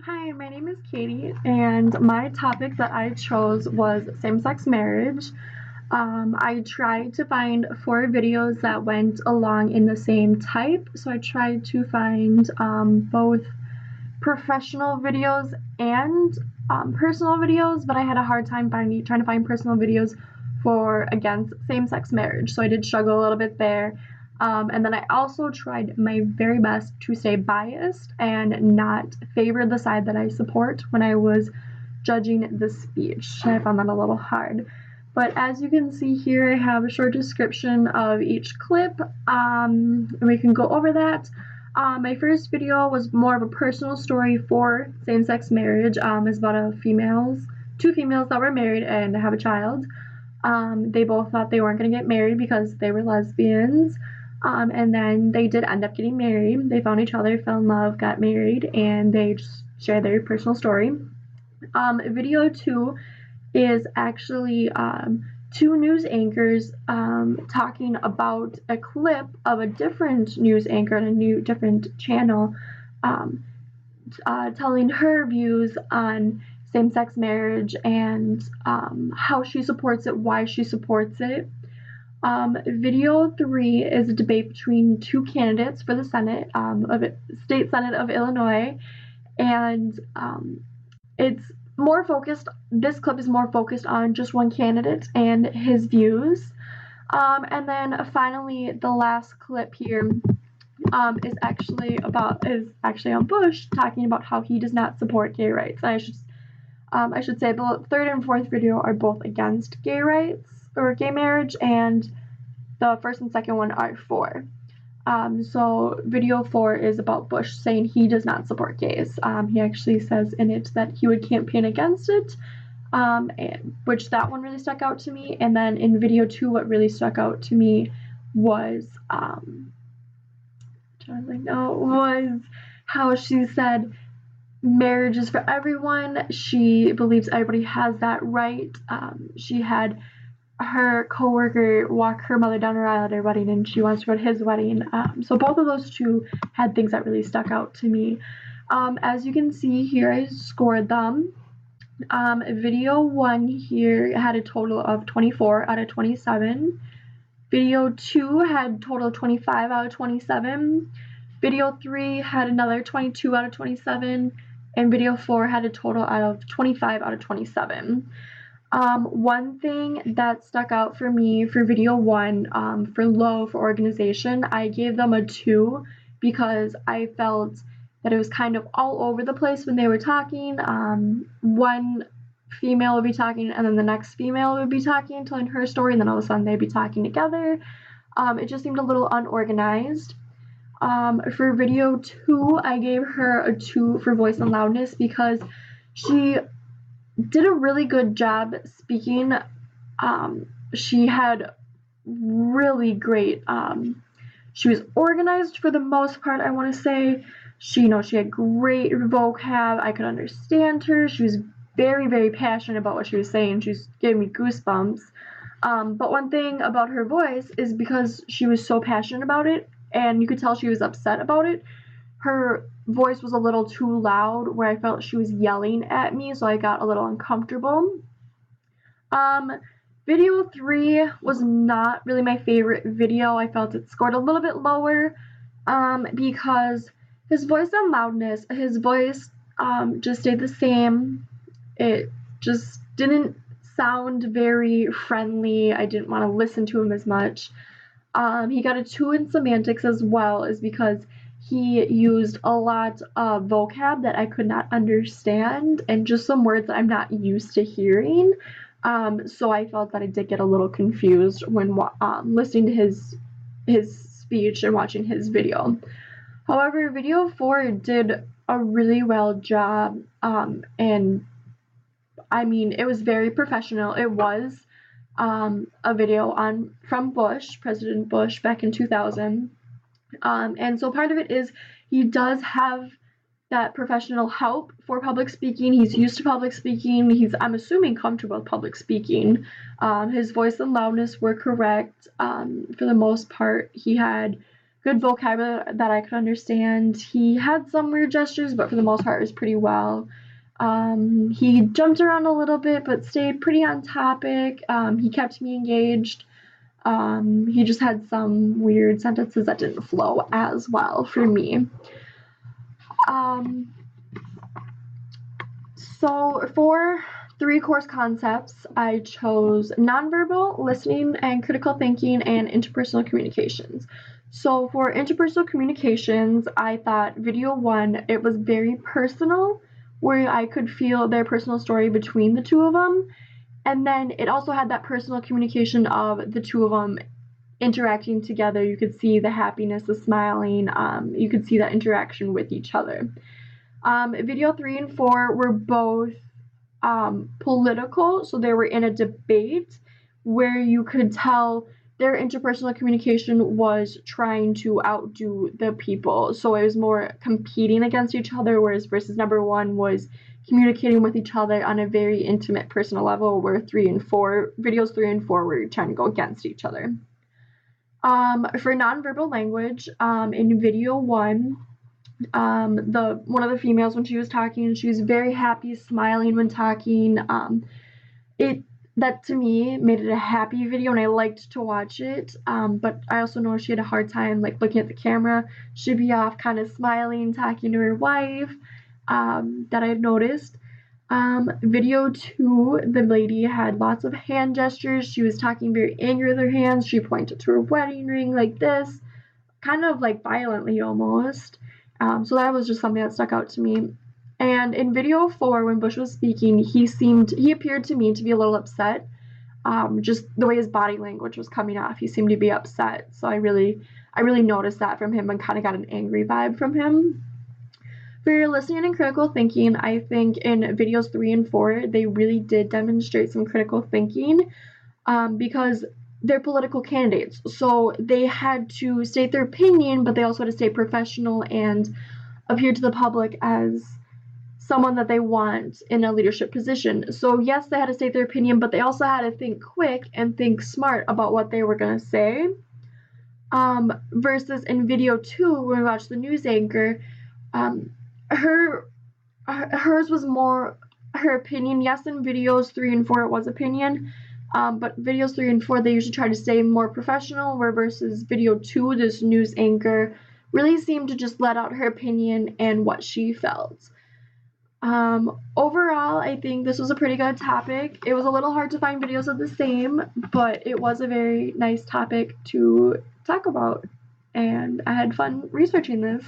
Hi, my name is Katie, and my topic that I chose was same-sex marriage. I tried to find 4 videos that went along in the same type, so I tried to find both professional videos and personal videos, but I had a hard time trying to find personal videos for against same-sex marriage, so I did struggle a little bit there. And then I also tried my very best to stay biased and not favor the side that I support when I was judging the speech. I found that a little hard. But as you can see here, I have a short description of each clip, and we can go over that. My first video was more of a personal story for same-sex marriage. It's about two females that were married and have a child. They both thought they weren't going to get married because they were lesbians. And then they did end up getting married. They found each other, fell in love, got married, and they just shared their personal story. Video 2 is actually 2 news anchors talking about a clip of a different news anchor on a different channel, telling her views on same-sex marriage and how she supports it, why she supports it. Video 3 is a debate between 2 candidates for the Senate, State Senate of Illinois, and this clip is more focused on just one candidate and his views. And then finally, the last clip here is actually on Bush talking about how he does not support gay rights. I should say the third and fourth video are both against gay rights or gay marriage, and the first and second one are for. So video 4 is about Bush saying he does not support gays. He actually says in it that he would campaign against it, which that one really stuck out to me. And then in video 2, what really stuck out to me was how she said marriage is for everyone. She believes everybody has that right. She had her coworker walk her mother down her aisle at her wedding, and she wants to go to his wedding. So both of those two had things that really stuck out to me. As you can see here, I scored them. Video 1 here had a total of 24 out of 27. Video 2 had a total of 25 out of 27. Video 3 had another 22 out of 27. And video 4 had a total out of 25 out of 27. One thing that stuck out for me for video 1, for low for organization, I gave them a 2 because I felt that it was kind of all over the place when they were talking. One female would be talking, and then the next female would be talking, telling her story, and then all of a sudden they'd be talking together. It just seemed a little unorganized. For video 2, I gave her a 2 for voice and loudness because she did a really good job speaking. She had really great, she was organized for the most part, I want to say. She had great vocab. I could understand her. She was very, very passionate about what she was saying. She was giving me goosebumps. But one thing about her voice is because she was so passionate about it, and you could tell she was upset about it, her voice was a little too loud where I felt she was yelling at me, so I got a little uncomfortable. Video 3 was not really my favorite video. I felt it scored a little bit lower because his voice and loudness, his voice just stayed the same. It just didn't sound very friendly. I didn't want to listen to him as much. He got a 2 in semantics as well, is because he used a lot of vocab that I could not understand and just some words that I'm not used to hearing. So I felt that I did get a little confused when listening to his speech and watching his video. However, video 4 did a really well job, and I mean, it was very professional. It was a video from President Bush back in 2000. And so part of it is he does have that professional help for public speaking. He's used to public speaking. I'm assuming, comfortable with public speaking. His voice and loudness were correct. For the most part, he had good vocabulary that I could understand. He had some weird gestures, but for the most part, it was pretty well. He jumped around a little bit, but stayed pretty on topic. He kept me engaged. He just had some weird sentences that didn't flow as well for me. So for 3 course concepts, I chose nonverbal, listening and critical thinking, and interpersonal communications. So for interpersonal communications, I thought video 1, it was very personal, where I could feel their personal story between the two of them. And then it also had that personal communication of the two of them interacting together. You could see the happiness, the smiling. You could see that interaction with each other. Video 3 and 4 were both political, so they were in a debate where you could tell their interpersonal communication was trying to outdo the people. So it was more competing against each other, whereas versus number 1 was communicating with each other on a very intimate personal level, where videos 3 and 4 were trying to go against each other. For nonverbal language, in video 1, one of the females, when she was talking, she was very happy, smiling when talking. That to me made it a happy video, and I liked to watch it. But I also know she had a hard time like looking at the camera. She'd be off kind of smiling, talking to her wife, that I had noticed. Video 2, the lady had lots of hand gestures. She was talking very angry with her hands. She pointed to her wedding ring like this, kind of like violently almost. So that was just something that stuck out to me. And in video 4, when Bush was speaking, he appeared to me to be a little upset. Just the way his body language was coming off, he seemed to be upset. So I really noticed that from him and kind of got an angry vibe from him. For your listening and critical thinking, I think in videos 3 and 4, they really did demonstrate some critical thinking, because they're political candidates. So they had to state their opinion, but they also had to stay professional and appear to the public as someone that they want in a leadership position. So yes, they had to state their opinion, but they also had to think quick and think smart about what they were going to say. Versus in video 2, when we watched the news anchor, hers was more her opinion. Yes, in videos 3 and 4 it was opinion, but videos 3 and 4 they usually try to stay more professional, where versus video 2, this news anchor really seemed to just let out her opinion and what she felt. Overall, I think this was a pretty good topic. It was a little hard to find videos of the same, but it was a very nice topic to talk about, and I had fun researching this.